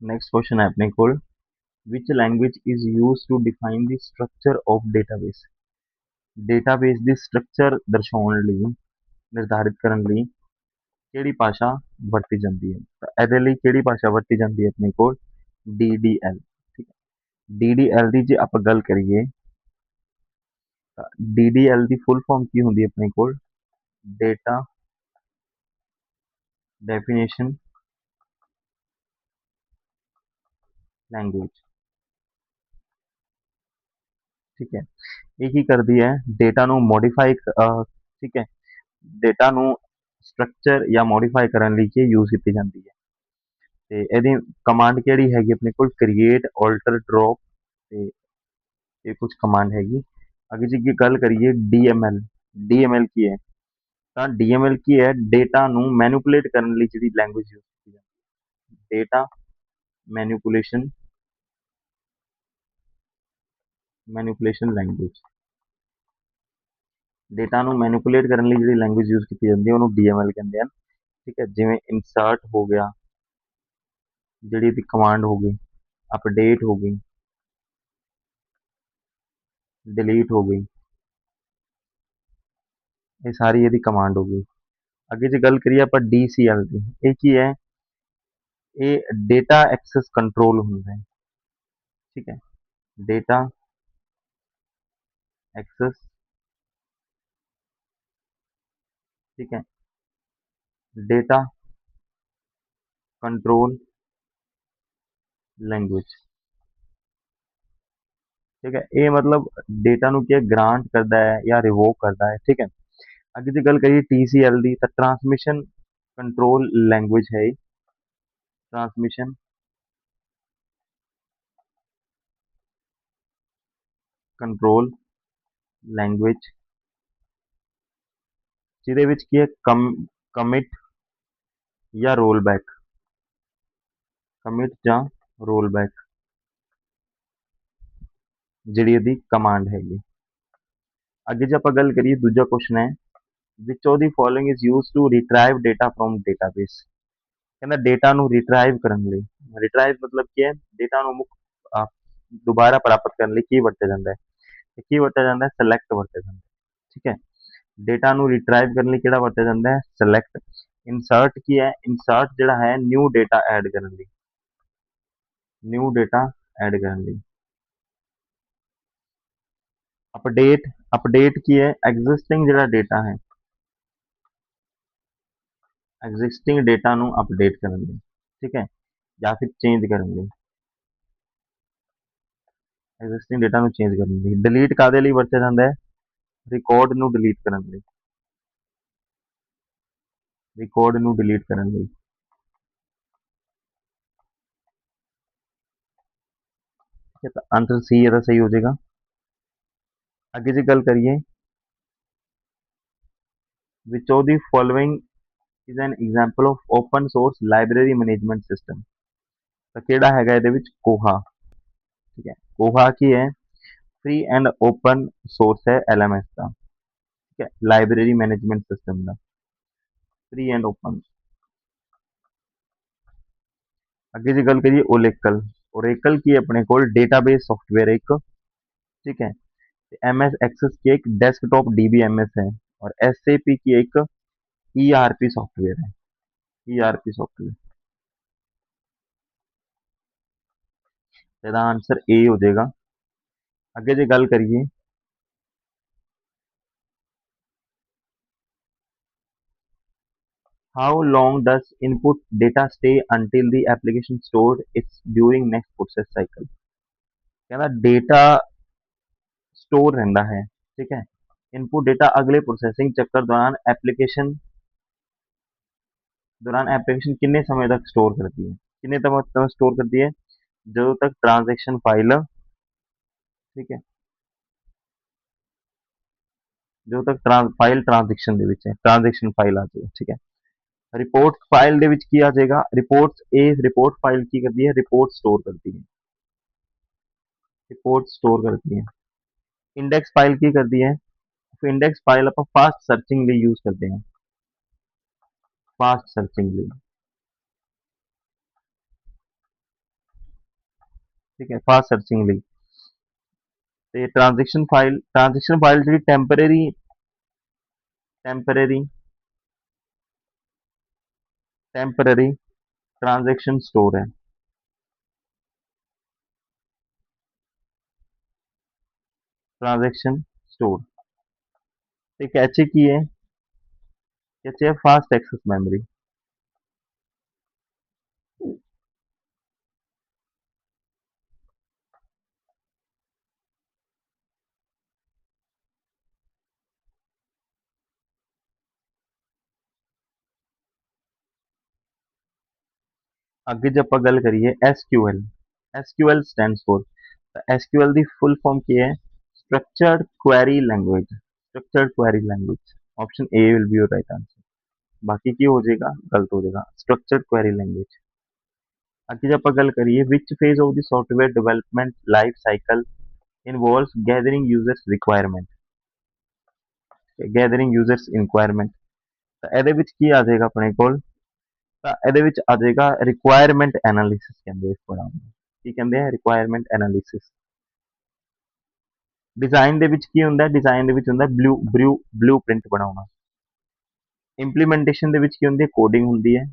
Next question है अपने को, which language is use to define the structure of database. Database ਦੀ structure ਦਰਸਾਉਣ ਲਈ, ਨਿਰਧਾਰਿਤ ਕਰਨ ਲਈ ਕਿਹੜੀ ਭਾਸ਼ਾ ਵਰਤੀ ਜਾਂਦੀ ਹੈ? ਤਾਂ ਇਹਦੇ ਲਈ ਕਿਹੜੀ ਭਾਸ਼ਾ ਵਰਤੀ ਜਾਂਦੀ ਹੈ ਆਪਣੇ ਕੋਲ? DDL। ਠੀਕ ਹੈ, DDL ਦੀ ਜੇ ਆਪਾਂ ਗੱਲ ਕਰੀਏ ਤਾਂ DDL ਦੀ ਫੁੱਲ ਫਾਰਮ ਕੀ ਹੁੰਦੀ ਹੈ ਆਪਣੇ ਕੋਲ? Data definition language. ਠੀਕ ਹੈ, ਇਹ ਕੀ ਕਰਦੀ ਹੈ? ਡੇਟਾ ਨੂੰ ਮੋਡੀਫਾਈ, ਠੀਕ ਹੈ, ਡੇਟਾ ਨੂੰ ਸਟਰਕਚਰ ਜਾਂ ਮੋਡੀਫਾਈ ਕਰਨ ਲਈ ਕੀ ਯੂਜ਼ ਕੀਤੀ ਜਾਂਦੀ ਹੈ। ਤੇ ਇਹਦੀ ਕਮਾਂਡ ਕਿਹੜੀ ਹੈਗੀ ਆਪਣੇ ਕੋਲ? ਕ੍ਰੀਏਟ, ਆਲਟਰ, ਡ੍ਰੌਪ, ਤੇ ਇਹ ਕੁਝ ਕਮਾਂਡ ਹੈਗੀ। ਅੱਗੇ ਜੀ ਕੀ ਗੱਲ ਕਰੀਏ DML। DML ਕੀ ਹੈ? ਤਾਂ DML ਕੀ ਹੈ? ਡੇਟਾ ਨੂੰ ਮੈਨੂਪੂਲੇਟ ਕਰਨ ਲਈ ਜਿਹੜੀ ਲੈਂਗੁਏਜ ਯੂਜ਼ ਕੀਤੀ ਜਾਂਦੀ ਹੈ, data manipulation manipulation language. Data ਨੂੰ ਮੈਨੂਪੂਲੇਟ ਕਰਨ ਲਈ ਜਿਹੜੀ ਲੈਂਗੁਏਜ ਯੂਜ਼ ਕੀਤੀ ਜਾਂਦੀ ਹੈ ਉਹਨੂੰ DML ਕਹਿੰਦੇ ਹਨ। ਠੀਕ ਹੈ, ਜਿਵੇਂ ਇਨਸਰਟ ਹੋ ਗਿਆ, ਜਿਹੜੀ ਇਹਦੀ ਕਮਾਂਡ ਹੋ ਗਈ, ਅਪਡੇਟ ਹੋ ਗਈ, ਡਿਲੀਟ ਹੋ ਗਈ, ਇਹ ਸਾਰੀ ਇਹਦੀ ਕਮਾਂਡ ਹੋ ਗਈ। ਅੱਗੇ ਜੇ ਗੱਲ ਕਰੀਏ ਆਪਾਂ DCL ਦੀ, ਇਹ ਕੀ ਹੈ? ਇਹ ਡੇਟਾ ਐਕਸੈਸ ਕੰਟਰੋਲ ਹੁੰਦਾ ਹੈ। ਠੀਕ ਹੈ, ਡੇਟਾ एक्सेस। ठीक है, डेटा कंट्रोल लैंग्वेज। ठीक है, ये मतलब डेटा नु क्या ग्रांट करता है या रिवोक करता है। ठीक है, अगर की गल करिए TCL दी, तो ट्रांसमिशन कंट्रोल लैंग्वेज है। ट्रांसमिशन कंट्रोल लैंग्वेज जिहदे विच की है कमिट या रोल बैक, कमिट या रोल बैक जिहड़ी इहदी कमांड हैगी। अगे जे आपां गल करिए दूजा क्वेश्चन है, which of the following is use to retrieve data from database. कहना डेटा ਨੂੰ ਰਿਟਰਾਈਵ ਕਰਨ ਲਈ, ਰਿਟਰਾਈਵ ਮਤਲਬ ਕੀ ਹੈ? ਡੇਟਾ ਨੂੰ ਦੁਬਾਰਾ ਪ੍ਰਾਪਤ ਕਰਨ ਲਈ ਕੀ ਵਰਤਿਆ ਜਾਂਦਾ ਹੈ? ਤੇ ਕੀ ਵਰਤਿਆ ਜਾਂਦਾ ਹੈ? ਸਿਲੈਕਟ ਵਰਤਿਆ ਜਾਂਦਾ ਹੈ। ਠੀਕ ਹੈ, ਡੇਟਾ ਨੂੰ ਰਿਟਰਾਈਵ ਕਰਨ ਲਈ ਕਿਹੜਾ ਵਰਤਿਆ ਜਾਂਦਾ ਹੈ? ਸਿਲੈਕਟ। ਇਨਸਰਟ ਕੀ ਹੈ? ਇਨਸਰਟ ਜਿਹੜਾ ਹੈ ਨਿਊ ਡੇਟਾ ਐਡ ਕਰਨ ਲਈ, ਨਿਊ ਡੇਟਾ ਐਡ ਕਰਨ ਲਈ। ਅਪਡੇਟ, ਅਪਡੇਟ ਕੀ ਹੈ? ਐਗਜ਼ਿਸਟਿੰਗ ਜਿਹੜਾ ਡੇਟਾ ਹੈ, ਐਗਜ਼ਿਸਟਿੰਗ ਡੇਟਾ ਨੂੰ ਅਪਡੇਟ ਕਰਨ ਲਈ। ਠੀਕ ਹੈ, ਜਾਂ ਫਿਰ ਚੇਂਜ ਕਰਨ ਲਈ, ਐਗਜ਼ਿਸਟਿੰਗ ਡੇਟਾ ਨੂੰ ਚੇਂਜ ਕਰਨ ਲਈ। ਡਿਲੀਟ ਕਾਹਦੇ ਲਈ ਵਰਤਿਆ ਜਾਂਦਾ ਹੈ? ਰਿਕਾਰਡ ਨੂੰ ਡਿਲੀਟ ਕਰਨ ਲਈ, ਰਿਕਾਰਡ ਨੂੰ ਡਿਲੀਟ ਕਰਨ ਲਈ। ठीक है, तो आंसर सी ਇਹਦਾ ਸਹੀ ਹੋ ਜਾਏਗਾ। ਅੱਗੇ ਜੇ ਗੱਲ ਕਰੀਏ, which of the following is an example of open source library management system। ਤਾਂ ਕਿਹੜਾ ਹੈਗਾ ਇਹਦੇ ਵਿੱਚ? ਕੋਹਾ। ਠੀਕ ਹੈ, ਕੋਹਾ ਕੀ ਹੈ? फ्री एंड ओपन सोर्स है LMS का। ठीक है, लाइब्रेरी मैनेजमेंट सिस्टम का फ्री एंड ओपन। ਅੱਗੇ ਜੇ ਗੱਲ ਕਰੀਏ ओरेकल। ओरेकल की अपने को डेटाबेस सॉफ्टवेयर एक। ठीक है, MS एक्सेस की एक डेस्कटॉप DBMS है, और SAP की एक ERP सॉफ्टवेयर है, ERP सॉफ्टवेयर। ਇਹਦਾ आंसर A हो जाएगा। ਅੱਗੇ ਜੇ ਗੱਲ ਕਰੀਏ, how long does input data stay until the application stored its during next process cycle। कहना डेटा स्टोर रहता है। ठीक है, इनपुट डेटा अगले प्रोसेसिंग चक्कर दौरान एप्लीकेशन कितने समय तक स्टोर करती है? कितने तक स्टोर करती है? जो तक ट्रांजैक्शन फाइल, ठीक है, जो तक फाइल ट्रांजैक्शन ਦੇ ਵਿੱਚ ਹੈ, ट्रांजैक्शन फाइल आ जाए। ठीक है, रिपोर्ट फाइल ਦੇ ਵਿੱਚ ਕੀ ਆ ਜਾਏਗਾ? रिपोर्ट फाइल की करती है? रिपोर्ट स्टोर करती है, रिपोर्ट स्टोर करती है। इंडेक्स फाइल की करती है? इंडेक्स फाइल आप फास्ट सर्चिंग लिए यूज करते हैं, फास्ट सर्चिंग लिए। ठीक है, फास्ट सर्चिंग ਲਈ ਤੇ ਟ੍ਰਾਂਜੈਕਸ਼ਨ ਫਾਈਲ ਜਿਹੜੀ ਟੈਂਪਰੇਰੀ ਟੈਂਪਰੇਰੀ ट्रांजैक्शन स्टोर है। ट्रांजैक्शन स्टोर ਤੇ कैचे की है, कैचे है फास्ट एक्सेस मेमोरी। ਅੱਗੇ ਜੇ ਆਪਾਂ ਗੱਲ ਕਰੀਏ SQL, SQL stands for, SQL the full farm ਕੀ ਹੈ, structured query language, structured query language. Option A will be your right answer, बाकी की हो जाएगा गलत हो जाएगा, स्ट्रक्चर्ड क्वेरी लैंग्वेज। आगे जब आप गल करिए which phase of the software development life cycle involves gathering users requirement, gathering users requirement. ਤਾਂ ਇਹਦੇ ਵਿੱਚ ਕੀ ਆ ਜਾਏਗਾ ਆਪਣੇ ਕੋਲ, ਤਾਂ ਇਹਦੇ ਵਿੱਚ ਆ ਜਾਏਗਾ ਰਿਕੁਆਇਰਮੈਂਟ ਐਨਾਲਿਸਿਸ ਕਹਿੰਦੇ ਇਸ ਪੜਾਅ ਨੂੰ। ਕੀ ਕਹਿੰਦੇ ਆ, ਰਿਕੁਆਇਰਮੈਂਟ ਐਨਾਲਿਸਿਸ। ਡਿਜ਼ਾਈਨ ਦੇ ਵਿੱਚ ਕੀ ਹੁੰਦਾ, ਡਿਜ਼ਾਈਨ ਦੇ ਵਿੱਚ ਹੁੰਦਾ ਬਲੂ ਪ੍ਰਿੰਟ ਬਣਾਉਣਾ। ਇੰਪਲੀਮੈਂਟੇਸ਼ਨ ਦੇ ਵਿੱਚ ਕੀ ਹੁੰਦੀ ਹੈ, ਕੋਡਿੰਗ ਹੁੰਦੀ ਹੈ।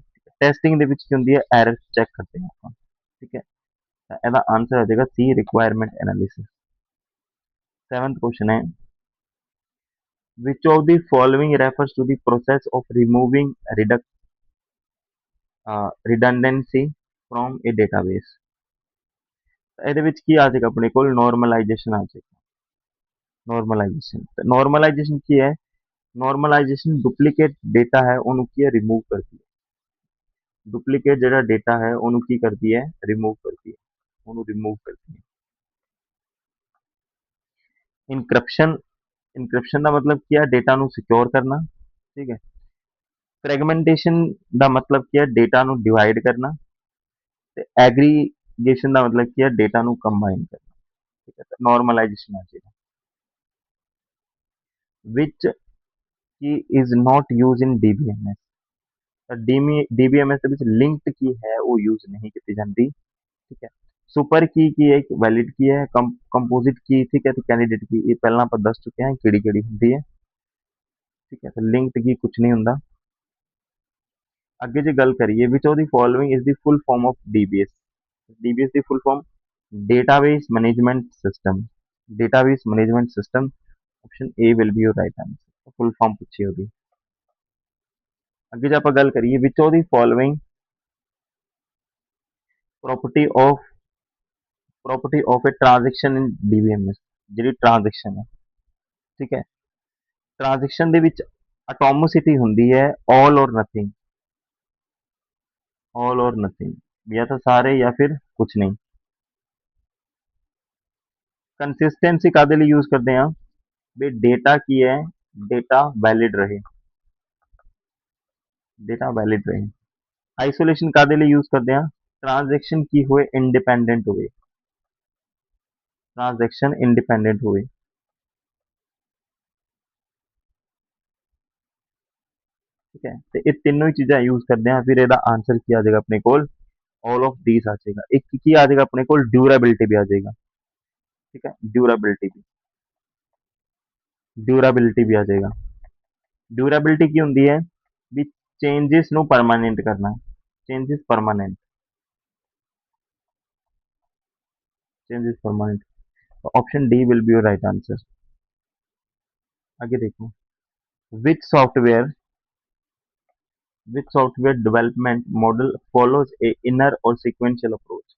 ਟੈਸਟਿੰਗ ਦੇ ਵਿੱਚ ਕੀ ਹੁੰਦੀ ਹੈ, ਐਰਰ ਚੈੱਕ ਕਰਦੇ ਹਾਂ ਆਪਾਂ। ਠੀਕ ਹੈ, ਤਾਂ ਇਹਦਾ ਆਨਸਰ ਆ ਜਾਏਗਾ ਸੀ, ਰਿਕੁਆਇਰਮੈਂਟ ਐਨਾਲਿਸਿਸ। 7th क्वेश्चन है, which of the following refers to the process of removing redundancy from a database। ਇਹਦੇ ਵਿੱਚ ਕੀ ਆ ਜਾਏਗਾ ਆਪਣੇ ਕੋਲ, ਨੋਰਮਲਾਈਜੇਸ਼ਨ ਆ ਜਾਏਗਾ। ਨੋਰਮਲਾਈਜੇਸ਼ਨ ਕੀ ਹੈ, ਨੋਰਮਲਾਈਜੇਸ਼ਨ ਡੁਪਲੀਕੇਟ ਡੇਟਾ ਹੈ ਉਹਨੂੰ ਕੀ ਹੈ, ਰਿਮੂਵ ਕਰਦੀ ਹੈ। ਡੁਪਲੀਕੇਟ ਜਿਹੜਾ ਡੇਟਾ ਹੈ ਉਹਨੂੰ ਕੀ ਕਰਦੀ ਹੈ, ਰਿਮੂਵ ਕਰਦੀ ਹੈ, ਉਹਨੂੰ ਰਿਮੂਵ ਕਰਦੀ ਹੈ। ਇਨਕ੍ਰਿਪਸ਼ਨ, ਇਨਕ੍ਰਿਪਸ਼ਨ ਦਾ ਮਤਲਬ ਕੀ ਹੈ, ਡੇਟਾ ਨੂੰ ਸਿਕਿਉਰ ਕਰਨਾ। ਠੀਕ ਹੈ, ਫ੍ਰੈਗਮੈਂਟੇਸ਼ਨ ਦਾ ਮਤਲਬ ਕੀ ਹੈ, ਡੇਟਾ ਨੂੰ ਡਿਵਾਈਡ ਕਰਨਾ। ਤੇ ਐਗਰੀਗੇਸ਼ਨ ਦਾ ਮਤਲਬ ਕੀ ਹੈ, ਡੇਟਾ ਨੂੰ ਕੰਬਾਈਨ ਕਰਨਾ। ਠੀਕ ਹੈ, ਨੋਰਮਲਾਈਜੇਸ਼ਨ ਆ ਜਾਏਗਾ। ਵਿਚ ਕੀ is not use in DBMS, ਤਾਂ DBMS ਦੇ ਵਿੱਚ ਲਿੰਕਡ ਕੀ ਹੈ ਉਹ ਯੂਜ਼ ਨਹੀਂ ਕੀਤੀ ਜਾਂਦੀ। ਠੀਕ ਹੈ, ਸੁਪਰ ਕੀ ਹੈ, ਇੱਕ ਵੈਲਿਡ ਕੀ ਹੈ, ਕੰਪੋਜ਼ਿਟ ਕੀ, ਠੀਕ ਹੈ, ਤੇ ਕੈਂਡੀਡੇਟ ਕੀ, ਇਹ ਪਹਿਲਾਂ ਆਪਾਂ ਦੱਸ ਚੁੱਕੇ ਹਾਂ ਕਿਹੜੀ ਕਿਹੜੀ ਹੁੰਦੀ ਹੈ। ਠੀਕ ਹੈ, ਤੇ ਲਿੰਕਡ ਕੀ ਕੁਝ ਨਹੀਂ ਹੁੰਦਾ। ਅੱਗੇ ਜੇ ਗੱਲ ਕਰੀਏ which of the following is the full form of DBS, DBS ਦੀ full form database management system, database management system. Option A will be your right answer, full form पूछी होगी। अगे जो आप गल करिए which of the following property of a transaction in DBMS, जी transaction है। ठीक है, ट्रांजैक्शन दे विच एटोमिसिटी हुंदी है ऑल और नथिंग, ऑल और नथिंग, या तो सारे या फिर कुछ नहीं। कंसिस्टेंसी कादे लिए यूज करते हैं भी, डेटा की है, डेटा वैलिड रहे, डेटा वैलिड रहे। आइसोलेशन कादे लिए यूज करते हैं, ट्रांजैक्शन की हुए इंडिपेंडेंट हुए, ट्रांजैक्शन इंडिपेंडेंट हुए। ठीक है, तो ये तीनों ही चीजें यूज करते हैं, फिर ਇਹਦਾ आंसर ਕੀ आ जाएगा अपने कोल, ऑल ऑफ दीज आ जाएगा। एक की आ जाएगा अपने कोल, ड्यूरेबिलिटी भी आ जाएगा। ठीक है, ड्यूरेबिलिटी भी आ जाएगा। ड्यूरेबिलिटी की होंगी है भी चेंजेस नु परमानेंट करना, चेंजेस परमानेंट, चेंजेस परमानेंट। तो option D will be your right answer. आगे देखो, विच software development model follows a inner और सिक्वेंशियल अप्रोच।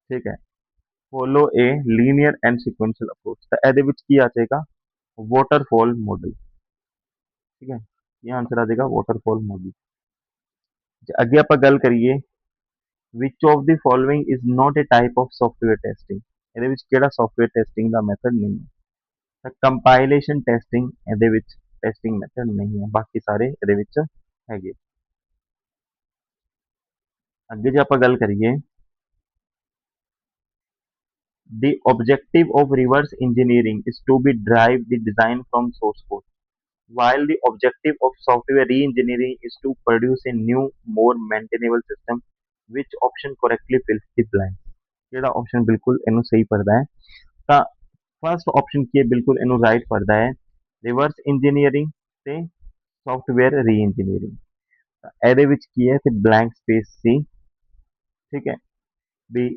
ठीक है, follow a linear and sequential approach, तो ਇਹਦੇ ਵਿੱਚ ਕੀ ਆ ਜਾਏਗਾ, वाटरफॉल मॉडल। ठीक है, ये आंसर आ जाएगा वाटरफॉल मॉडल। अगे आप गल करिए which of the following is not a type of software testing, ਇਹਦੇ ਵਿੱਚ ਕਿਹੜਾ ਸੌਫਟਵੇਅਰ ਟੈਸਟਿੰਗ ਦਾ ਮੈਥਡ ਨਹੀਂ ਹੈ। ਤਾਂ ਕੰਪਾਈਲੇਸ਼ਨ ਟੈਸਟਿੰਗ ਇਹਦੇ ਵਿੱਚ ਟੈਸਟਿੰਗ ਮੈਥਡ ਨਹੀਂ ਹੈ, ਬਾਕੀ ਸਾਰੇ ਇਹਦੇ ਵਿੱਚ ਹੈਗੇ। ਅੱਗੇ ਜੇ ਆਪਾਂ ਗੱਲ ਕਰੀਏ, the objective of reverse engineering is to be derive the design from source code, while the objective of software re-engineering is to produce a new, more maintainable system. Which option correctly fills the blank? ਕਿਹੜਾ option ਬਿਲਕੁਲ ਇਹਨੂੰ ਸਹੀ ਪੜਦਾ ਹੈ? ਤਾਂ first option ਕੀ ਹੈ, ਬਿਲਕੁਲ ਇਹਨੂੰ ਰਾਈਟ ਪੜਦਾ ਹੈ, ਰਿਵਰਸ ਇੰਜੀਨੀਅਰਿੰਗ ਤੇ ਸੌਫਟਵੇਅਰ ਰੀ ਇੰਜੀਨੀਅਰਿੰਗ। ਇਹਦੇ ਵਿੱਚ ਕੀ ਹੈ, ਤੇ ਬਲੈਂਕ ਸਪੇਸ ਸੀ, ਠੀਕ ਹੈ, ਵੀ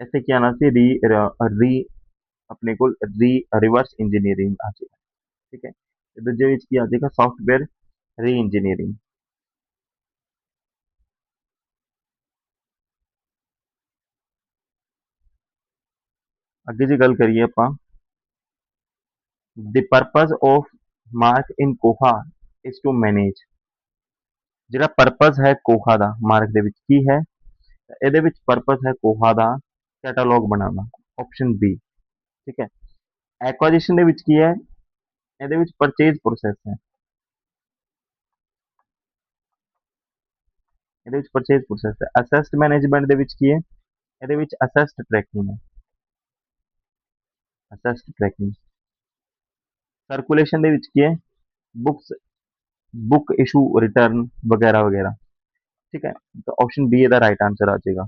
ਇੱਥੇ ਕੀ ਆਣਾ ਸੀ, ਰੀ ਆਪਣੇ ਕੋਲ ਰੀ ਰਿਵਰਸ ਇੰਜੀਨੀਅਰਿੰਗ ਆ ਜਾਏਗਾ, ਠੀਕ ਹੈ। ਤੇ ਦੂਜੇ ਵਿੱਚ ਕੀ ਆ ਜਾਏਗਾ, ਸੌਫਟਵੇਅਰ ਰੀ ਇੰਜੀਨੀਅਰਿੰਗ। ਅੱਗੇ ਜੇ ਗੱਲ ਕਰੀਏ ਆਪਾਂ, the purpose of mark in Koha is to manage। ਜਿਹੜਾ ਪਰਪਸ ਹੈ ਕੋਹਾ ਦਾ ਮਾਰਕ ਦੇ ਵਿੱਚ ਕੀ ਹੈ, ਇਹਦੇ ਵਿੱਚ ਪਰਪਸ ਹੈ ਕੋਹਾ ਦਾ ਕੈਟਾਲੌਗ ਬਣਾਉਣਾ, ਆਪਸ਼ਨ ਬੀ, ਠੀਕ ਹੈ। ਐਕੁਆਜੀਸ਼ਨ ਦੇ ਵਿੱਚ ਕੀ ਹੈ, ਇਹਦੇ ਵਿੱਚ ਪਰਚੇਜ ਪ੍ਰੋਸੈਸ ਹੈ, ਇਹਦੇ ਵਿੱਚ ਪਰਚੇਜ ਪ੍ਰੋਸੈਸ ਹੈ। ਅਸੈਸਟ ਮੈਨੇਜਮੈਂਟ ਦੇ ਵਿੱਚ ਕੀ ਹੈ, ਇਹਦੇ ਵਿੱਚ ਅਸੈਸਟ ਟਰੈਕਿੰਗ ਹੈ, ਅਸੈਸਟ ਟਰੈਕਿੰਗ। ਸਰਕੂਲੇਸ਼ਨ ਦੇ ਵਿੱਚ ਕੀ ਹੈ, ਬੁੱਕਸ बुक इशू रिटर्न वगैरह वगैरह, ठीक है। तो ऑप्शन बी ਇਹਦਾ ਰਾਈਟ ਆਂਸਰ ਆ ਜਾਏਗਾ।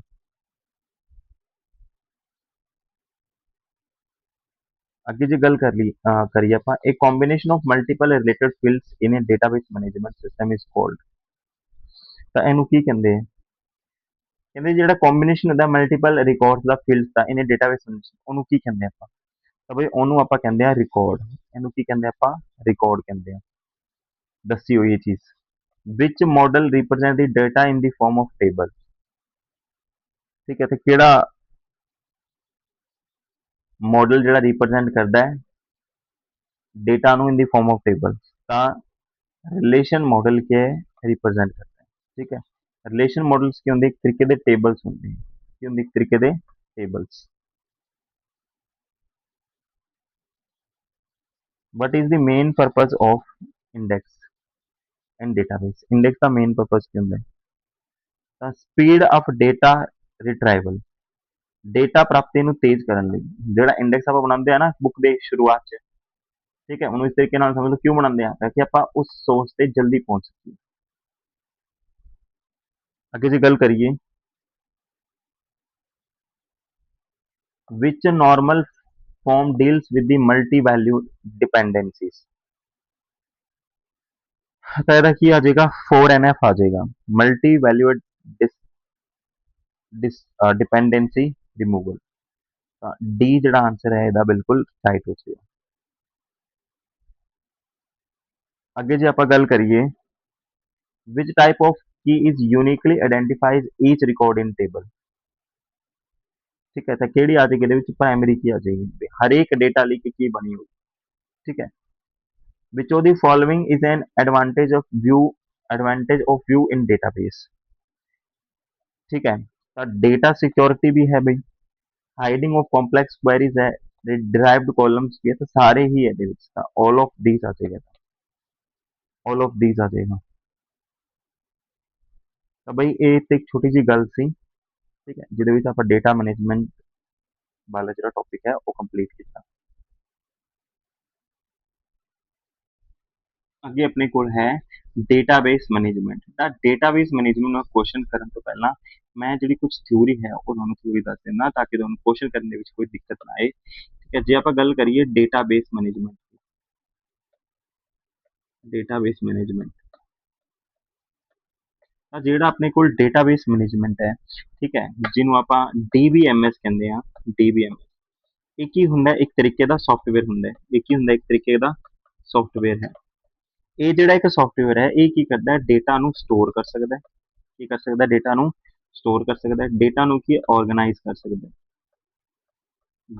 ਅੱਗੇ ਜੇ ਗੱਲ ਕਰੀਏ ਆਪਾਂ, a combination of multiple related fields in a database management system is called। ਤਾਂ ਇਹਨੂੰ ਕੀ ਕਹਿੰਦੇ ਆ, ਕਹਿੰਦੇ ਜਿਹੜਾ ਕੰਬੀਨੇਸ਼ਨ ਹੁੰਦਾ ਮਲਟੀਪਲ ਰਿਕਾਰਡਸ ਦਾ ਫਿਲਡਸ ਦਾ ਇਨ ਡੇਟਾਬੇਸ, ਉਹਨੂੰ ਕੀ ਕਹਿੰਦੇ ਆਪਾਂ? ਤਾਂ ਬਈ ਉਹਨੂੰ ਆਪਾਂ ਕਹਿੰਦੇ ਆ ਰਿਕਾਰਡ। ਇਹਨੂੰ ਕੀ ਕਹਿੰਦੇ ਆਪਾਂ? ਰਿਕਾਰਡ ਕਹਿੰਦੇ ਆ। ਦੱਸੀ ਹੋਈ ਇਹ ਚੀਜ਼। ਵਿਚ model represent the data in the farm of table, ਠੀਕ ਹੈ। ਤੇ ਕਿਹੜਾ ਮਾਡਲ ਜਿਹੜਾ ਰਿਪਰੈਜ਼ੈਂਟ ਕਰਦਾ ਹੈ data in the form of table, relation model के रिप्रेजेंट करता है, ठीक है। रिलेशन मॉडल्स की होंगे एक तरीके दे टेबल्स होंगे, की होंगे एक तरीके दे tables. What is the main purpose of index and database? Index का मेन पर्पज की होंगे speed of data retrieval, data प्राप्ति ਨੂੰ तेज ਕਰਨ ਲਈ। ਜਿਹੜਾ ਇੰਡੈਕਸ ਆਪਾਂ ਬਣਾਉਂਦੇ ਆ ਨਾ ਬੁੱਕ ਦੇ ਸ਼ੁਰੂਆਤ 'ਚ, ठीक है, ਉਹਨੂੰ ਇਸ ਤਰੀਕੇ ਨਾਲ ਸਮਝ ਲਓ ਕਿਉਂ ਬਣਾਉਂਦੇ ਆ, ਤਾਂ ਕਿ ਆਪਾਂ ਉਸ ਸੋਰਸ ਤੇ ਜਲਦੀ ਪਹੁੰਚ ਸਕੀਏ। ਅੱਗੇ ਜੇ ਗੱਲ ਕਰੀਏ, which normal form deals with the multi-value dependencies? ਤਾਂ ਇਹਦਾ ਕੀ ਆ ਜਾਏਗਾ, 4NF ਆ ਜਾਏਗਾ, ਮਲਟੀ ਵੈਲਿਊਡ डिपेंडेंसी रिमूवल। ਤਾਂ ਡੀ ਜਿਹੜਾ ਆਨਸਰ ਹੈ ਇਹਦਾ ਬਿਲਕੁਲ ਰਾਈਟ ਹੋ ਜਾਏਗਾ। ਅੱਗੇ ਜੇ ਆਪਾਂ ਗੱਲ ਕਰੀਏ, which type of key is uniquely identifies each record in table? ठीक है, तो ਕਿਹੜੀ ਆ ਜਾਏਗੀ ਇਹਦੇ ਵਿੱਚ, ਪ੍ਰਾਇਮਰੀ ਕੀ ਆ ਜਾਏਗੀ, ਹਰੇਕ ਡੇਟਾ ਲਈ ਕੀ ਬਣੀ ਹੋਈ, ਠੀਕ ਹੈ। which of the following is an advantage of view in database? ठीक है, तो डेटा सिक्योरिटी भी है भाई, हाइडिंग ऑफ कॉम्प्लेक्स क्वेरीज है, डिराइव्ड कॉलम्स भी है, तो सारे ही है, ऑल ऑफ दीज आ जाएगा, ऑल ऑफ दीज आ जाएगा। तो भाई ये तो एक छोटी जी गल सी, ठीक है, जिहदे आप डेटा मैनेजमेंट वाला जो टॉपिक है वो कंप्लीट किया। ਅੱਗੇ ਆਪਣੇ ਕੋਲ ਹੈ ਡੇਟਾਬੇਸ ਮੈਨੇਜਮੈਂਟ। ਤਾਂ ਡੇਟਾਬੇਸ ਮੈਨੇਜਮੈਂਟ ਨੂੰ ਕੁਐਸਚਨ ਕਰਨ ਤੋਂ ਪਹਿਲਾਂ ਮੈਂ ਜਿਹੜੀ ਕੁਝ ਥਿਊਰੀ ਹੈ ਉਹ ਤੁਹਾਨੂੰ ਥਿਊਰੀ ਦੱਸ ਦਿੰਦਾ, ਤਾਂ ਕਿ ਤੁਹਾਨੂੰ ਕੁਐਸਚਨ ਕਰਨ ਦੇ ਵਿੱਚ ਕੋਈ ਦਿੱਕਤ ਨਾ ਆਏ, ਠੀਕ ਹੈ। ਜੇ ਆਪਾਂ ਗੱਲ ਕਰੀਏ ਡੇਟਾਬੇਸ ਮੈਨੇਜਮੈਂਟ, ਡੇਟਾਬੇਸ ਮੈਨੇਜਮੈਂਟ, ਤਾਂ ਜਿਹੜਾ ਆਪਣੇ ਕੋਲ ਡੇਟਾਬੇਸ ਮੈਨੇਜਮੈਂਟ ਹੈ, ਠੀਕ ਹੈ, ਜਿਹਨੂੰ ਆਪਾਂ DBMS ਕਹਿੰਦੇ ਆ, DBMS, ਇਹ ਕੀ ਹੁੰਦਾ, ਇੱਕ ਤਰੀਕੇ ਦਾ ਸੌਫਟਵੇਅਰ ਹੁੰਦਾ, ਇਹ ਕੀ ਹੁੰਦਾ, ਇੱਕ ਤਰੀਕੇ ਦਾ ਸੌਫਟਵੇਅਰ ਹੈ। ਇਹ ਜਿਹੜਾ ਇੱਕ ਸੌਫਟਵੇਅਰ ਹੈ ਇਹ ਕੀ ਕਰਦਾ ਹੈ, ਡੇਟਾ ਨੂੰ ਸਟੋਰ ਕਰ ਸਕਦਾ ਹੈ, ਕੀ ਕਰ ਸਕਦਾ, ਡੇਟਾ ਨੂੰ ਸਟੋਰ ਕਰ ਸਕਦਾ ਹੈ, ਡੇਟਾ ਨੂੰ ਕੀ ਆਰਗੇਨਾਈਜ਼ ਕਰ ਸਕਦਾ ਹੈ,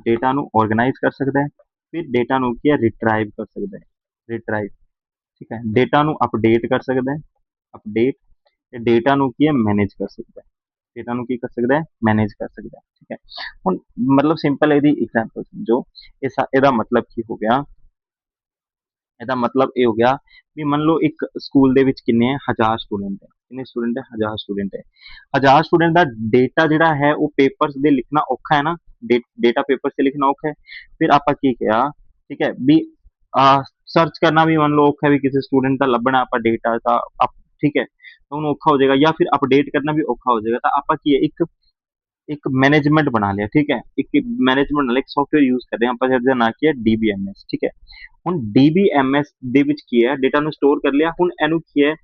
ਡੇਟਾ ਨੂੰ ਆਰਗੇਨਾਈਜ਼ ਕਰ ਸਕਦਾ ਹੈ, ਫਿਰ ਡੇਟਾ ਨੂੰ ਕੀ ਰਿਟਰਾਈਵ ਕਰ ਸਕਦਾ ਹੈ, ਰਿਟਰਾਈਵ, ਠੀਕ ਹੈ, ਡੇਟਾ ਨੂੰ ਅਪਡੇਟ ਕਰ ਸਕਦਾ ਹੈ, ਅਪਡੇਟ, ਤੇ ਡੇਟਾ ਨੂੰ ਕੀ ਮੈਨੇਜ ਕਰ ਸਕਦਾ ਹੈ, ਡੇਟਾ ਨੂੰ ਕੀ ਕਰ ਸਕਦਾ ਹੈ, ਮੈਨੇਜ ਕਰ ਸਕਦਾ ਹੈ, ਠੀਕ ਹੈ। ਹੁਣ ਮਤਲਬ ਸਿੰਪਲ ਇਹਦੀ ਐਗਜ਼ਾਮਪਲ ਸਮਝੋ, ਇਹਦਾ ਮਤਲਬ ਕੀ ਹੋ ਗਿਆ, ਇਹਦਾ ਮਤਲਬ ਇਹ ਹੋ ਗਿਆ ਵੀ ਮੰਨ ਲਓ ਇੱਕ ਸਕੂਲ ਦੇ ਵਿੱਚ ਕਿੰਨੇ ਹੈ, 1000 ਸਟੂਡੈਂਟ ਹੈ, ਕਿੰਨੇ ਸਟੂਡੈਂਟ ਹੈ, 1000 ਸਟੂਡੈਂਟ ਹੈ। 1000 ਸਟੂਡੈਂਟ ਦਾ ਡੇਟਾ ਜਿਹੜਾ ਹੈ ਉਹ ਪੇਪਰਸ ਦੇ ਲਿਖਣਾ ਔਖਾ ਹੈ ਨਾ, ਡੇਟਾ ਪੇਪਰ ਤੇ ਲਿਖਣਾ ਔਖਾ ਹੈ, ਫਿਰ ਆਪਾਂ ਕੀ ਕਿਹਾ, ਠੀਕ ਹੈ, ਵੀ ਸਰਚ ਕਰਨਾ ਵੀ ਮੰਨ ਲਓ ਔਖਾ ਵੀ ਕਿਸੇ ਸਟੂਡੈਂਟ ਦਾ ਲੱਭਣਾ ਆਪਾਂ ਡੇਟਾ ਤਾਂ, ਠੀਕ ਹੈ, ਉਹਨੂੰ ਔਖਾ ਹੋ ਜਾਏਗਾ, ਜਾਂ ਫਿਰ ਅਪਡੇਟ ਕਰਨਾ ਵੀ ਔਖਾ ਹੋ ਜਾਏਗਾ, ਤਾਂ ਆਪਾਂ ਕੀ ਹੈ, ਇੱਕ ਇੱਕ ਮੈਨੇਜਮੈਂਟ ਬਣਾ ਲਿਆ, ਠੀਕ ਹੈ, ਇੱਕ ਮੈਨੇਜਮੈਂਟ ਨਾਲ ਇੱਕ ਸੌਫਟਵੇਅਰ ਯੂਜ਼ ਕਰਦੇ ਹਾਂ ਆਪਾਂ, ਜਿਹਦਾ ਨਾਂ ਕੀ ਹੈ DBMS, ਠੀਕ ਹੈ। ਹੁਣ DBMS ਦੇ ਵਿੱਚ ਕੀ ਹੈ, ਡੇਟਾ ਨੂੰ ਸਟੋਰ ਕਰ ਲਿਆ, ਹੁਣ ਇਹਨੂੰ ਕੀ ਹੈ,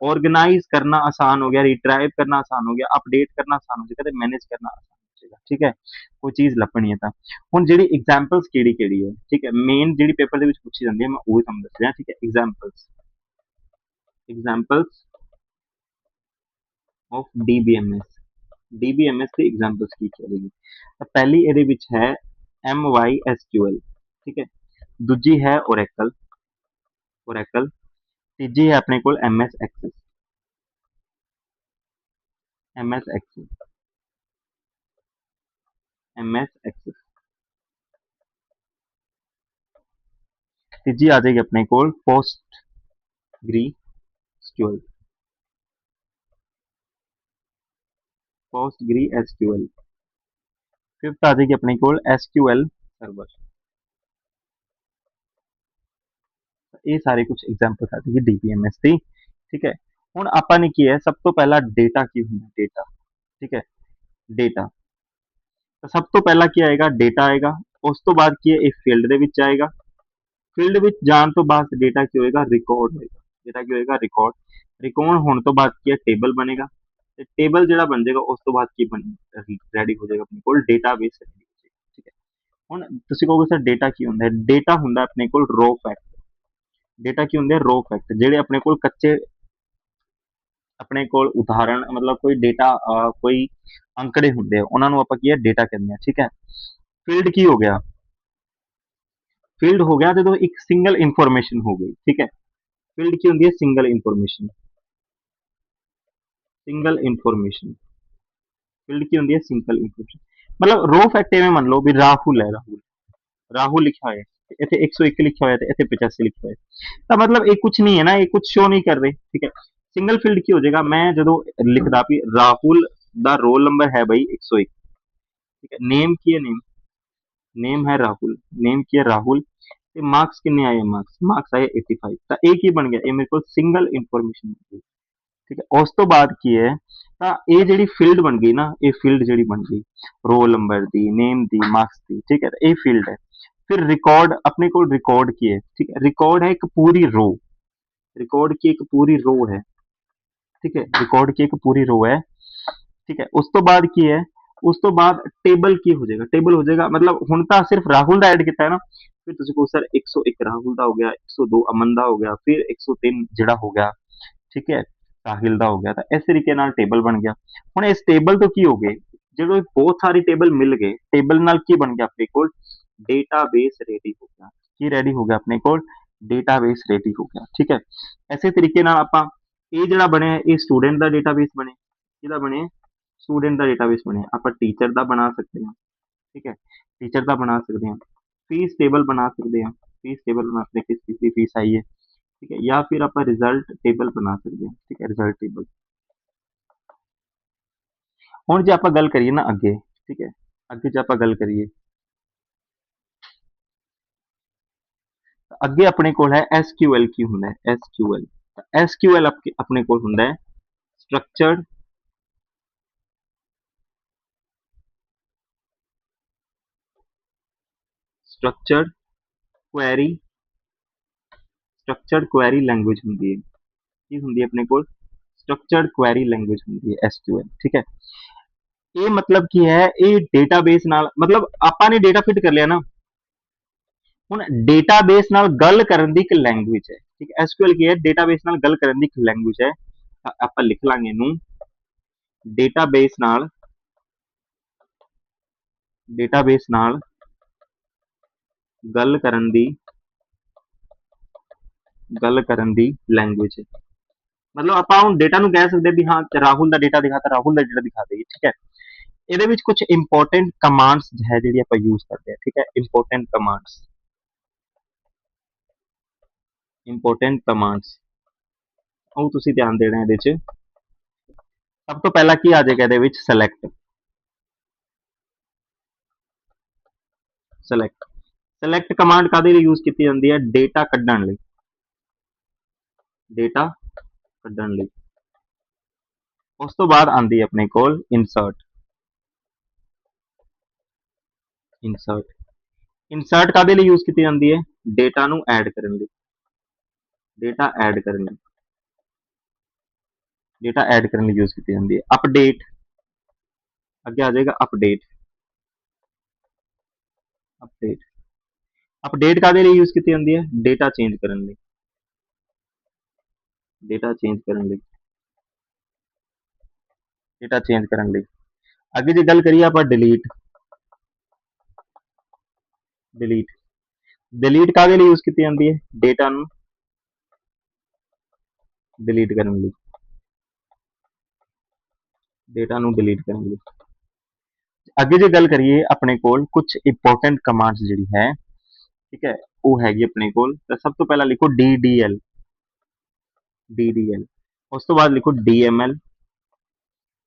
ਆਰਗੇਨਾਈਜ਼ ਕਰਨਾ ਆਸਾਨ ਹੋ ਗਿਆ, ਰਿਟਰਾਈਵ ਕਰਨਾ ਆਸਾਨ ਹੋ ਗਿਆ, ਅਪਡੇਟ ਕਰਨਾ ਆਸਾਨ ਹੋ ਗਿਆ ਤੇ ਮੈਨੇਜ ਕਰਨਾ ਆਸਾਨ ਹੋ ਜਾਏਗਾ, ਠੀਕ ਹੈ। ਕੋਈ ਚੀਜ਼ ਲੱਭਣੀ ਹੈ ਤਾਂ ਹੁਣ ਜਿਹੜੀ ਐਗਜ਼ਾਮਪਲਸ ਕਿਹੜੀ ਕਿਹੜੀ ਹੈ, ਠੀਕ ਹੈ, ਮੇਨ ਜਿਹੜੀ ਪੇਪਰ ਦੇ ਵਿੱਚ ਪੁੱਛੀ ਜਾਂਦੀ ਹੈ ਮੈਂ ਉਹ ਤੁਹਾਨੂੰ ਦੱਸ ਰਿਹਾ, ਠੀਕ ਹੈ। Examples of DBMS the examples ਕੀ ਹੋਵੇਗੀ, ਤਾਂ ਪਹਿਲੀ ਇਹਦੇ ਵਿੱਚ ਹੈ MySQL, ਠੀਕ ਹੈ। ਦੂਜੀ ਹੈ ਓਰੇਕਲ, ਤੀਜੀ ਹੈ ਆਪਣੇ ਕੋਲ MS Access, ਤੀਜੀ ਆ ਜਾਏਗੀ ਆਪਣੇ ਕੋਲ PostgreSQL, ਫਿਫਥ ਆ ਜਾਏਗੀ ਆਪਣੇ ਕੋਲ SQL ਸਰਵਰ। ਇਹ ਸਾਰੇ ਕੁਝ ਐਗਜ਼ਾਮਪਲ ਆ ਜਾਏਗੀ DBMS ਦੀ, ਠੀਕ ਹੈ। ਹੁਣ ਆਪਾਂ ਨੇ ਕੀ ਹੈ, ਸਭ ਤੋਂ ਪਹਿਲਾਂ ਡੇਟਾ ਕੀ ਹੁੰਦਾ, ਡੇਟਾ, ਠੀਕ ਹੈ, ਡੇਟਾ। ਤਾਂ ਸਭ ਤੋਂ ਪਹਿਲਾਂ ਕੀ ਆਏਗਾ, ਡੇਟਾ ਆਏਗਾ। ਉਸ ਤੋਂ ਬਾਅਦ ਕੀ ਹੈ, ਇਹ ਫੀਲਡ ਦੇ ਵਿੱਚ ਆਏਗਾ। ਫੀਲਡ ਵਿੱਚ ਜਾਣ ਤੋਂ ਬਾਅਦ ਡੇਟਾ ਕੀ ਹੋਏਗਾ, ਰਿਕਾਰਡ ਹੋਏਗਾ। ਡੇਟਾ ਕੀ ਹੋਏਗਾ, ਰਿਕਾਰਡ। ਰਿਕਾਰਡ ਹੋਣ ਤੋਂ ਬਾਅਦ ਕੀ ਹੈ, ਟੇਬਲ ਬਣੇਗਾ। ਤੇ ਟੇਬਲ ਜਿਹੜਾ ਬਣ ਜਾਏਗਾ ਉਸ ਤੋਂ ਬਾਅਦ ਕੀ ਬਣ ਰੈਡੀ ਹੋ ਜਾਏਗਾ ਆਪਣੇ ਕੋਲ ਡੇਟਾਬੇਸ ਰੈਡੀ ਹੋ ਜਾਏਗਾ, ਠੀਕ ਹੈ। ਹੁਣ ਤੁਸੀਂ ਕਹੋਗੇ ਸਰ ਡੇਟਾ ਕੀ ਹੁੰਦਾ ਹੈ, ਡੇਟਾ ਹੁੰਦਾ ਆਪਣੇ ਕੋਲ ਰੋ ਫੈਕਟ। ਡੇਟਾ ਕੀ ਹੁੰਦੇ, ਰੋ ਫੈਕਟ, ਜਿਹੜੇ ਆਪਣੇ ਕੋਲ ਕੱਚੇ, ਆਪਣੇ ਕੋਲ ਉਦਾਹਰਣ ਮਤਲਬ ਕੋਈ ਡੇਟਾ, ਕੋਈ ਅੰਕੜੇ ਹੁੰਦੇ ਆ, ਉਹਨਾਂ ਨੂੰ ਆਪਾਂ ਕੀ ਹੈ, ਡੇਟਾ ਕਹਿੰਦੇ ਆ, ਠੀਕ ਹੈ। ਫੀਲਡ ਕੀ ਹੋ ਗਿਆ, ਫੀਲਡ ਹੋ ਗਿਆ ਜਦੋਂ ਇੱਕ ਸਿੰਗਲ ਇਨਫੋਰਮੇਸ਼ਨ ਹੋ ਗਈ, ਠੀਕ ਹੈ। ਫੀਲਡ ਕੀ ਹੁੰਦੀ ਹੈ, ਸਿੰਗਲ ਇਨਫੋਰਮੇਸ਼ਨ। ਫੀਲਡ ਕੀ ਹੁੰਦੀ ਹੈ, ਸਿੰਗਲ ਇਨਫੋਰਮੇਸ਼ਨ। ਮਤਲਬ ਰੋ ਫੈਕਟ ਐਵੇਂ ਮੰਨ ਲਓ ਵੀ ਰਾਹੁਲ ਹੈ, ਰਾਹੁਲ ਲਿਖਿਆ ਹੋਇਆ ਤੇ ਇੱਥੇ 101 ਲਿਖਿਆ ਹੋਇਆ ਤੇ ਇੱਥੇ 85 ਲਿਖਿਆ ਹੋਇਆ, ਤਾਂ ਮਤਲਬ ਇਹ ਕੁਝ ਨਹੀਂ ਹੈ ਨਾ, ਇਹ ਕੁਝ ਸ਼ੋ ਨਹੀਂ ਕਰ ਰਹੇ, ਠੀਕ ਹੈ। ਸਿੰਗਲ ਫੀਲਡ ਕੀ ਹੋ ਜਾਏਗਾ, ਮੈਂ ਜਦੋਂ ਲਿਖਦਾ ਵੀ ਰਾਹੁਲ ਦਾ ਰੋਲ ਨੰਬਰ ਹੈ ਬਈ 101, ਠੀਕ ਹੈ। ਨੇਮ ਕੀ ਹੈ, ਨੇਮ ਹੈ ਰਾਹੁਲ, ਨੇਮ ਕੀ ਹੈ ਰਾਹੁਲ, ਤੇ ਮਾਰਕਸ ਕਿੰਨੇ ਆਏ, ਮਾਰਕਸ ਆਏ 85। ਤਾਂ ਇਹ ਕੀ ਬਣ ਗਿਆ, ਇਹ ਮੇਰੇ ਕੋਲ ਸਿੰਗਲ ਇਨਫੋਰਮੇਸ਼ਨ ਹੋ ਗਈ, ਠੀਕ ਹੈ। ਉਸ ਤੋਂ ਬਾਅਦ ਕੀ ਹੈ, ਤਾਂ ਇਹ ਜਿਹੜੀ ਫੀਲਡ ਬਣ ਗਈ ਨਾ, ਇਹ ਫੀਲਡ ਜਿਹੜੀ ਬਣ ਗਈ ਰੋਲ ਨੰਬਰ ਦੀ, ਨੇਮ ਦੀ, ਮਾਰਕਸ ਦੀ, ਠੀਕ ਹੈ, ਇਹ ਫੀਲਡ ਹੈ। ਫਿਰ ਰਿਕਾਰਡ, ਆਪਣੇ ਕੋਲ ਰਿਕਾਰਡ ਕੀ ਹੈ, ਠੀਕ ਹੈ, ਰਿਕਾਰਡ ਹੈ ਇੱਕ ਪੂਰੀ रो, रिकॉर्ड की एक पूरी रो है, ठीक है, रिकॉर्ड की एक पूरी रो है, ठीक है। ਉਸ ਤੋਂ ਬਾਅਦ ਕੀ ਹੈ, ਉਸ ਤੋਂ ਬਾਅਦ ਟੇਬਲ ਕੀ ਹੋ ਜਾਏਗਾ, ਟੇਬਲ ਹੋ ਜਾਏਗਾ ਮਤਲਬ ਹੁਣ ਤਾਂ ਸਿਰਫ ਰਾਹੁਲ ਦਾ ਐਡ ਕੀਤਾ ਹੈ ਨਾ, ਫਿਰ ਤੁਸੀਂ ਕਹੋ ਸਰ 101 ਰਾਹੁਲ ਦਾ ਹੋ ਗਿਆ, 102 ਅਮਨ ਦਾ ਹੋ ਗਿਆ, ਫਿਰ 103 ਜਿਹੜਾ ਹੋ ਗਿਆ, ਠੀਕ ਹੈ, ਸਾਹਿਲ ਦਾ ਹੋ ਗਿਆ। ਤਾਂ ਇਸ ਤਰੀਕੇ ਨਾਲ ਟੇਬਲ ਬਣ ਗਿਆ। ਹੁਣ ਇਸ ਟੇਬਲ ਤੋਂ ਕੀ ਹੋ ਗਏ, ਜਦੋਂ ਬਹੁਤ ਸਾਰੀ ਟੇਬਲ ਮਿਲ ਗਏ, ਟੇਬਲ ਨਾਲ ਕੀ ਬਣ ਗਿਆ ਆਪਣੇ ਕੋਲ, ਡੇਟਾਬੇਸ ਰੈਡੀ ਹੋ ਗਿਆ। ਕੀ ਰੈਡੀ ਹੋ ਗਿਆ ਆਪਣੇ ਕੋਲ, ਡੇਟਾਬੇਸ ਰੈਡੀ ਹੋ ਗਿਆ, ਠੀਕ ਹੈ। ਐਸੇ ਤਰੀਕੇ ਨਾਲ ਆਪਾਂ ਇਹ ਜਿਹੜਾ ਬਣਿਆ ਇਹ ਸਟੂਡੈਂਟ ਦਾ ਡੇਟਾਬੇਸ ਬਣਿਆ, ਕਿਹਦਾ ਬਣਿਆ, ਸਟੂਡੈਂਟ ਦਾ ਡੇਟਾਬੇਸ ਬਣਿਆ। ਆਪਾਂ ਟੀਚਰ ਦਾ ਬਣਾ ਸਕਦੇ ਹਾਂ, ਠੀਕ ਹੈ, ਟੀਚਰ ਦਾ ਬਣਾ ਸਕਦੇ ਹਾਂ। ਫੀਸ ਟੇਬਲ ਬਣਾ ਸਕਦੇ ਹਾਂ, ਫੀਸ ਟੇਬਲ ਬਣਾ ਸਕਦੇ ਕਿਸ ਚੀਜ਼ ਦੀ ਫੀਸ आई है, ठीक है। या फिर आप रिजल्ट टेबल बना सकते हैं, ठीक है, रिजल्ट टेबल। ਹੁਣ ਜੇ ਆਪਾਂ ਗੱਲ ਕਰੀਏ ਨਾ ਅੱਗੇ, ਠੀਕ ਹੈ, ਅੱਗੇ ਜੇ ਆਪਾਂ ਗੱਲ ਕਰੀਏ ਤਾਂ ਅੱਗੇ ਆਪਣੇ ਕੋਲ ਹੈ SQL। ਕੀ ਹੁੰਦਾ ਹੈ SQL, ਤਾਂ SQL ਆਪਣੇ ਕੋਲ ਹੁੰਦਾ ਹੈ structured structured query, structured query language ਹੁੰਦੀ ਹੈ। ਕੀ ਹੁੰਦੀ ਹੈ ਆਪਣੇ ਕੋਲ, ਸਟਰਕਚਰਡ ਕੁਐਰੀ ਲੈਂਗੁਏਜ ਹੁੰਦੀ ਹੈ SQL, ਠੀਕ ਹੈ। ਇਹ ਮਤਲਬ ਕੀ ਹੈ, ਇਹ ਡੇਟਾਬੇਸ ਨਾਲ ਮਤਲਬ ਆਪਾਂ ਨੇ ਡੇਟਾ ਫਿਟ ਕਰ ਲਿਆ ਨਾ, ਹੁਣ ਡੇਟਾਬੇਸ ਨਾਲ ਗੱਲ ਕਰਨ ਦੀ ਇੱਕ ਲੈਂਗੁਏਜ ਹੈ, ਠੀਕ ਹੈ। SQL ਕੀ ਹੈ, ਡੇਟਾਬੇਸ ਨਾਲ ਗੱਲ ਕਰਨ ਦੀ ਇੱਕ ਲੈਂਗੁਏਜ ਹੈ। ਤਾਂ ਆਪਾਂ ਲਿਖ ਲਾਂਗੇ ਇਹਨੂੰ ਡੇਟਾਬੇਸ ਨਾਲ ਗੱਲ ਕਰਨ ਦੀ ਲੈਂਗੁਏਜ ਹੈ। ਮਤਲਬ ਆਪਾਂ ਹੁਣ ਡੇਟਾ ਨੂੰ ਕਹਿ ਸਕਦੇ ਵੀ ਹਾਂ ਰਾਹੁਲ ਦਾ ਡੇਟਾ ਦਿਖਾ, ਤਾਂ ਰਾਹੁਲ ਦਾ ਡੇਟਾ ਦਿਖਾ ਦੇਗੀ, ਠੀਕ ਹੈ। ਇਹਦੇ ਵਿੱਚ ਕੁਝ ਇੰਪੋਰਟੈਂਟ ਕਮਾਂਡਸ ਹੈ ਜਿਹੜੀ ਆਪਾਂ ਯੂਜ਼ ਕਰਦੇ ਹਾਂ, ਠੀਕ ਹੈ। ਇੰਪੋਰਟੈਂਟ ਕਮਾਂਡਸ ਉਹ ਤੁਸੀਂ ਧਿਆਨ ਦੇਣਾ ਇਹਦੇ 'ਚ। ਸਭ ਤੋਂ ਪਹਿਲਾਂ ਕੀ ਆ ਜਾਏਗਾ ਇਹਦੇ ਵਿੱਚ, ਸੈਲੈਕਟ ਕਮਾਂਡ ਕਾਹਦੇ ਲਈ ਯੂਜ਼ ਕੀਤੀ ਜਾਂਦੀ ਹੈ, ਡੇਟਾ ਕੱਢਣ ਲਈ। ਉਸ ਤੋਂ ਬਾਅਦ ਆਂਦੀ ਹੈ ਆਪਣੇ ਕੋਲ ਇਨਸਰਟ, ਇਨਸਰਟ ਇਨਸਰਟ ਕਾਦੇ ਲਈ ਯੂਜ਼ ਕੀਤੀ ਜਾਂਦੀ ਹੈ? ਡੇਟਾ ਨੂੰ ਐਡ ਕਰਨ ਲਈ, ਡੇਟਾ ਐਡ ਕਰਨ ਲਈ, ਡੇਟਾ ਐਡ ਕਰਨ ਲਈ ਯੂਜ਼ ਕੀਤੀ ਜਾਂਦੀ ਹੈ। ਅਪਡੇਟ, ਅੱਗੇ ਆ ਜਾਏਗਾ ਅਪਡੇਟ, ਅਪਡੇਟ, ਅਪਡੇਟ ਕਾਦੇ ਲਈ ਯੂਜ਼ ਕੀਤੀ ਜਾਂਦੀ ਹੈ? ਡੇਟਾ ਚੇਂਜ ਕਰਨ ਲਈ, ਡੇਟਾ ਚੇਂਜ ਕਰਨ ਲਈ, ਡੇਟਾ ਚੇਂਜ ਕਰਨ ਲਈ। ਅੱਗੇ ਜੇ ਗੱਲ ਕਰੀਏ ਆਪਾਂ ਡਿਲੀਟ, ਡਿਲੀਟ, ਡਿਲੀਟ ਕਾਦੇ ਲਈ ਯੂਜ਼ ਕੀਤੀ ਜਾਂਦੀ ਹੈ? ਡੇਟਾ ਨੂੰ ਡਿਲੀਟ ਕਰਨ ਲਈ, ਡੇਟਾ ਨੂੰ ਡਿਲੀਟ ਕਰਨ ਲਈ। ਅੱਗੇ ਜੇ ਗੱਲ ਕਰੀਏ ਆਪਣੇ ਕੋਲ ਕੁਝ ਇੰਪੋਰਟੈਂਟ ਕਮਾਂਡਸ ਜਿਹੜੀ ਹੈ, ਠੀਕ ਹੈ, ਉਹ ਹੈਗੀ ਆਪਣੇ ਕੋਲ। ਤਾਂ ਸਭ ਤੋਂ ਪਹਿਲਾਂ ਲਿਖੋ DDL, DDL, ਉਸ ਤੋਂ ਬਾਅਦ ਲਿਖੋ DML,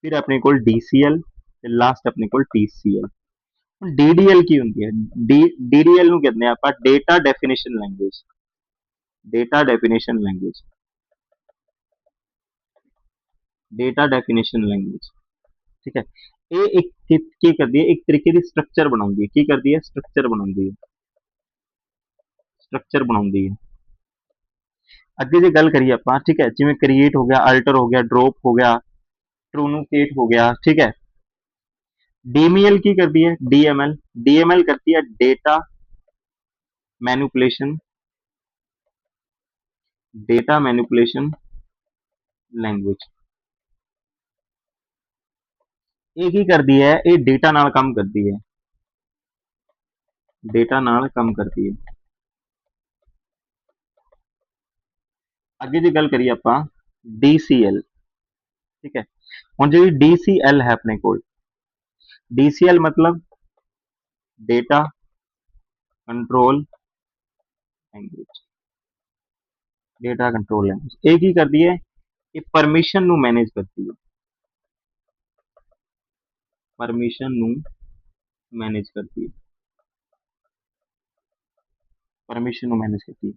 ਫਿਰ ਆਪਣੇ ਕੋਲ DCL ਤੇ ਲਾਸਟ ਆਪਣੇ ਕੋਲ TCL। ਹੁਣ DDL ਕੀ ਹੁੰਦੀ ਹੈ? DDL ਨੂੰ ਕਹਿੰਦੇ ਆ ਆਪਾਂ data definition language, data definition language, data definition language, ਠੀਕ ਹੈ। ਇਹ ਇੱਕ ਕੀ ਕਰਦੀ ਹੈ? ਇੱਕ ਤਰੀਕੇ ਦੀ ਸਟਰਕਚਰ ਬਣਾਉਂਦੀ ਹੈ। ਕੀ ਕਰਦੀ ਹੈ? ਸਟਰਕਚਰ ਬਣਾਉਂਦੀ ਹੈ, ਸਟਰਕਚਰ ਬਣਾਉਂਦੀ ਹੈ। ਅੱਗੇ ਜੇ ਗੱਲ ਕਰੀਏ ਆਪਾਂ, ਠੀਕ ਹੈ, ਜਿਵੇਂ ਕ੍ਰੀਏਟ ਹੋ ਗਿਆ, ਅਲਟਰ ਹੋ ਗਿਆ, ਡ੍ਰੌਪ ਹੋ ਗਿਆ, ਟਰੂਨੋਕੇਟ ਹੋ ਗਿਆ, ਠੀਕ ਹੈ। DML ਕੀ ਕਰਦੀ ਹੈ? DML, DML करती है data manipulation, data manipulation language. ਇਹ ਕੀ ਕਰਦੀ ਹੈ? ਇਹ ਡੇਟਾ ਨਾਲ ਕੰਮ ਕਰਦੀ ਹੈ, ਡੇਟਾ ਨਾਲ ਕੰਮ ਕਰਦੀ ਹੈ। ਅੱਗੇ ਜੇ ਗੱਲ ਕਰੀਏ ਆਪਾਂ DCL, ਠੀਕ ਹੈ। ਹੁਣ ਜਿਹੜੀ DCL ਹੈ ਆਪਣੇ ਕੋਲ, DCL मतलब data control language, data control language. ਇਹ ਕੀ ਕਰਦੀ ਹੈ? ਇਹ ਪਰਮਿਸ਼ਨ ਨੂੰ ਮੈਨੇਜ ਕਰਦੀ ਹੈ, ਪਰਮਿਸ਼ਨ ਨੂੰ ਮੈਨੇਜ ਕਰਦੀ ਹੈ, ਪਰਮਿਸ਼ਨ ਨੂੰ ਮੈਨੇਜ ਕਰਦੀ ਹੈ।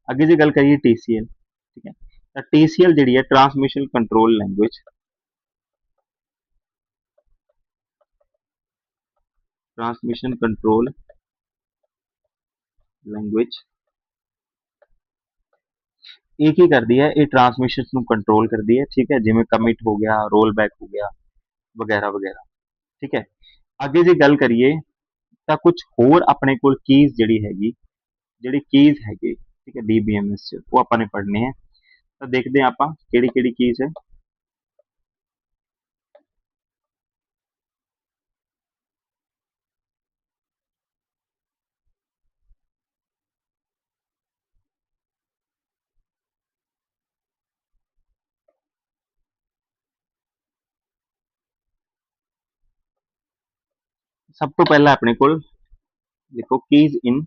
ਅੱਗੇ ਜੇ ਗੱਲ ਕਰੀਏ TCL, ਠੀਕ ਹੈ, ਤਾਂ TCL ਜਿਹੜੀ ਹੈ transmission control language, transmission control language. ਇਹ ਕੀ ਕਰਦੀ ਹੈ? ਇਹ ਟਰਾਂਸਮਿਸ਼ਨ ਨੂੰ ਕੰਟਰੋਲ ਕਰਦੀ ਹੈ, ਠੀਕ ਹੈ, ਜਿਵੇਂ ਕਮਿਟ ਹੋ ਗਿਆ, ਰੋਲ ਬੈਕ ਹੋ ਗਿਆ, ਵਗੈਰਾ ਵਗੈਰਾ, ਠੀਕ ਹੈ। ਅੱਗੇ ਜੇ ਗੱਲ ਕਰੀਏ ਤਾਂ ਕੁਝ ਹੋਰ ਆਪਣੇ ਕੋਲ ਕੀਜ਼ ਜਿਹੜੀ ਹੈਗੀ, ਜਿਹੜੀ ਕੀਜ਼ ਹੈਗੇ, ਠੀਕ ਹੈ, DBMS ਚ ਉਹ ਆਪਾਂ ਨੇ ਪੜ੍ਹਨੇ ਹੈ। ਤਾਂ ਦੇਖਦੇ ਹਾਂ ਆਪਾਂ ਕਿਹੜੀ ਕਿਹੜੀ ਕੀਜ਼ ਹੈ। ਸਭ ਤੋਂ ਪਹਿਲਾਂ ਆਪਣੇ ਕੋਲ ਲਿਖੋ ਕੀਜ਼ ਇਨ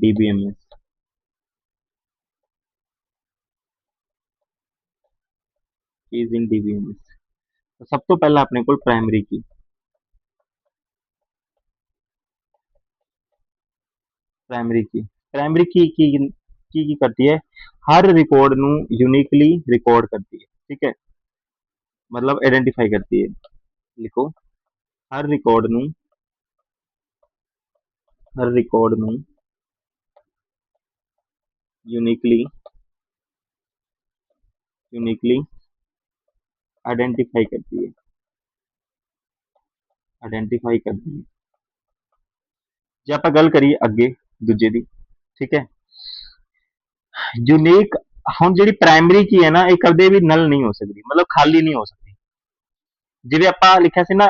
DBMS, ਕੀਜ਼ ਇਨ DBMS। ਸਭ ਤੋਂ ਪਹਿਲਾਂ ਆਪਣੇ ਕੋਲ ਪ੍ਰਾਇਮਰੀ ਕੀ, प्राइमरी की, प्राइमरी की करती है? हर रिकॉर्ड ਨੂੰ यूनिकली रिकॉर्ड करती है, ठीक है, मतलब आइडेंटिफाई करती है। लिखो हर रिकॉर्ड ਨੂੰ, हर रिकॉर्ड ਨੂੰ यूनिकली यूनिकली आइडेंटिफाई करती है, आइडेंटिफाई करती है। ਜੇ ਆਪਾਂ ਗੱਲ ਕਰੀਏ ਅੱਗੇ ਦੂਜੇ ਦੀ, ਠੀਕ ਹੈ, यूनिक। ਹੁਣ ਜਿਹੜੀ ਪ੍ਰਾਇਮਰੀ ਕੀ ਹੈ ਨਾ, ਇਹ ਕਦੇ ਵੀ ਨਲ ਨਹੀਂ ਹੋ ਸਕਦੀ, ਮਤਲਬ ਖਾਲੀ ਨਹੀਂ ਹੋ ਸਕਦੀ। ਜਿਵੇਂ ਆਪਾਂ ਲਿਖਿਆ ਸੀ ਨਾ,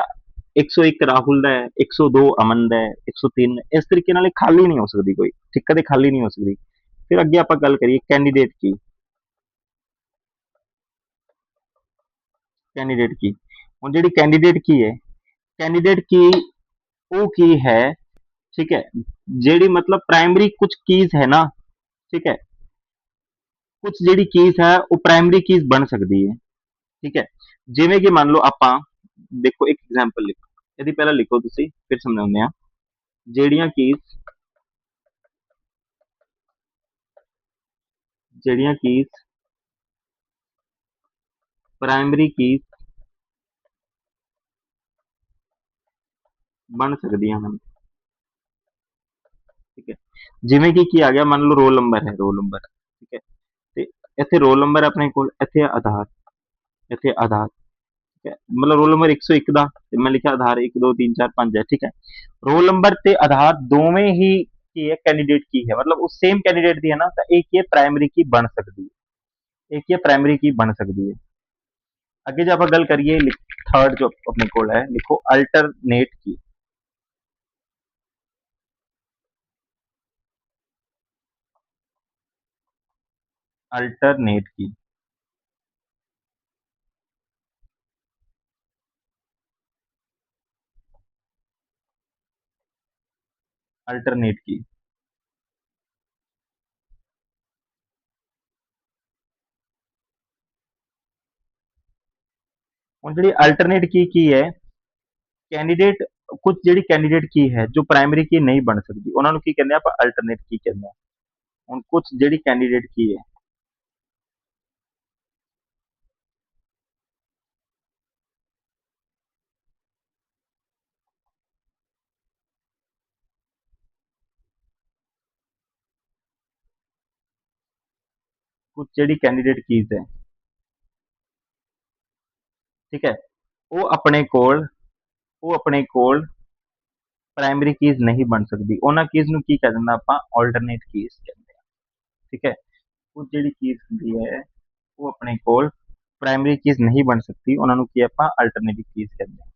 101 ਰਾਹੁਲ ਦਾ ਹੈ, 102 ਅਮਨ ਦਾ ਹੈ, 103, ਇਸ ਤਰੀਕੇ ਨਾਲ ਇਹ ਖਾਲੀ ਨਹੀਂ ਹੋ ਸਕਦੀ ਕੋਈ, ਠੀਕ, ਕਦੇ ਖਾਲੀ ਨਹੀਂ ਹੋ ਸਕਦੀ। ਫਿਰ ਅੱਗੇ ਆਪਾਂ ਗੱਲ ਕਰੀਏ ਕੈਂਡੀਡੇਟ ਕੀ, ਕੈਂਡੀਡੇਟ ਕੀ। ਹੁਣ ਜਿਹੜੀ ਕੈਂਡੀਡੇਟ ਕੀ ਹੈ, ਕੈਂਡੀਡੇਟ ਕੀ ਉਹ ਕੀ ਹੈ, ठीक है, ਜਿਹੜੀ मतलब प्राइमरी कुछ कीज है ना, ठीक है, कुछ ਜਿਹੜੀ कीज है ਉਹ प्राइमरी कीज ਬਣ ਸਕਦੀ ਹੈ, ठीक है। ਜਿਵੇਂ ਕਿ ਮੰਨ ਲਓ ਆਪਾਂ ਦੇਖੋ ਇੱਕ ਐਗਜ਼ਾਮਪਲ ਲਿਖੋ, ਇਹਦੀ ਪਹਿਲਾਂ ਲਿਖੋ ਤੁਸੀਂ, ਫਿਰ ਸਮਝਾਉਂਦੇ ਆ। ਜਿਹੜੀਆਂ कीज, ਜਿਹੜੀਆਂ कीज प्राइमरी कीज ਬਣ ਸਕਦੀਆਂ ਹਨ। ਠੀਕ ਹੈ, ਜਿਵੇਂ ਕਿ ਕੀ ਆ ਗਿਆ, ਮੰਨ ਲਓ ਰੋਲ ਨੰਬਰ ਹੈ, ਰੋਲ ਨੰਬਰ, ਠੀਕ ਹੈ, ਤੇ ਇੱਥੇ ਰੋਲ ਨੰਬਰ ਆਪਣੇ ਕੋਲ, ਇੱਥੇ ਆਧਾਰ, ਇੱਥੇ ਆਧਾਰ, ਠੀਕ ਹੈ, ਮਤਲਬ ਰੋਲ ਨੰਬਰ 101 ਦਾ ਤੇ ਮੈਂ ਲਿਖਿਆ ਆਧਾਰ 1 2 3 4 5 ਹੈ, ਠੀਕ ਹੈ। ਰੋਲ ਨੰਬਰ ਤੇ ਆਧਾਰ ਦੋਵੇਂ ਹੀ ਕੀ ਹੈ, ਕੈਂਡੀਡੇਟ ਕੀ ਹੈ, ਮਤਲਬ ਉਹ ਸੇਮ ਕੈਂਡੀਡੇਟ ਦੀ ਹੈ ਨਾ, ਤਾਂ ਇਹ ਕੀ ਹੈ, ਪ੍ਰਾਇਮਰੀ ਕੀ ਬਣ ਸਕਦੀ ਹੈ, ਇਹ ਕੀ ਹੈ, ਪ੍ਰਾਇਮਰੀ ਕੀ ਬਣ ਸਕਦੀ ਹੈ। ਅੱਗੇ ਜੇ ਆਪਾਂ ਗੱਲ ਕਰੀਏ, ਥਰਡ ਜੋ ਆਪਣੇ ਕੋਲ ਹੈ, ਲਿਖੋ ਅਲਟਰਨੇਟ ਕੀ। अल्टरनेट की, अल्टरनेट की, ਹੁਣ ਜਿਹੜੀ ਅਲਟਰਨੇਟ ਕੀ ਹੈ, ਕੈਂਡੀਡੇਟ, ਕੁਝ ਜਿਹੜੀ ਕੈਂਡੀਡੇਟ ਕੀ ਹੈ ਜੋ ਪ੍ਰਾਇਮਰੀ ਕੀ ਨਹੀਂ ਬਣ ਸਕਦੀ, ਉਹਨਾਂ ਨੂੰ ਕੀ ਕਹਿੰਦੇ ਆ ਆਪਾਂ, ਅਲਟਰਨੇਟ ਕੀ ਕਹਿੰਦੇ ਆ। ਹੁਣ ਕੁਝ ਜਿਹੜੀ ਕੈਂਡੀਡੇਟ ਕੀ ਹੈ, ਕੁਝ ਜਿਹੜੀ ਕੈਂਡੀਡੇਟ ਕੀਜ਼ ਹੈ, ਠੀਕ ਹੈ, ਉਹ ਆਪਣੇ ਕੋਲ, ਉਹ ਆਪਣੇ ਕੋਲ ਪ੍ਰਾਇਮਰੀ ਕੀਜ਼ ਨਹੀਂ ਬਣ ਸਕਦੀ, ਉਹਨਾਂ ਕੀਜ਼ ਨੂੰ ਕੀ ਕਹਿ ਦਿੰਦਾ ਆਪਾਂ, ਆਲਟਰਨੇਟ ਕੀਜ਼ ਕਹਿੰਦੇ ਆ। ਠੀਕ ਹੈ, ਕੁਝ ਜਿਹੜੀ ਕੀਜ਼ ਹੁੰਦੀ ਹੈ ਉਹ ਆਪਣੇ ਕੋਲ ਪ੍ਰਾਇਮਰੀ ਕੀਜ਼ ਨਹੀਂ ਬਣ ਸਕਦੀ, ਉਹਨਾਂ ਨੂੰ ਕੀ ਆਪਾਂ, ਅਲਟਰਨੇਟਿਵ ਕੀਜ਼ ਕਹਿੰਦੇ ਆ।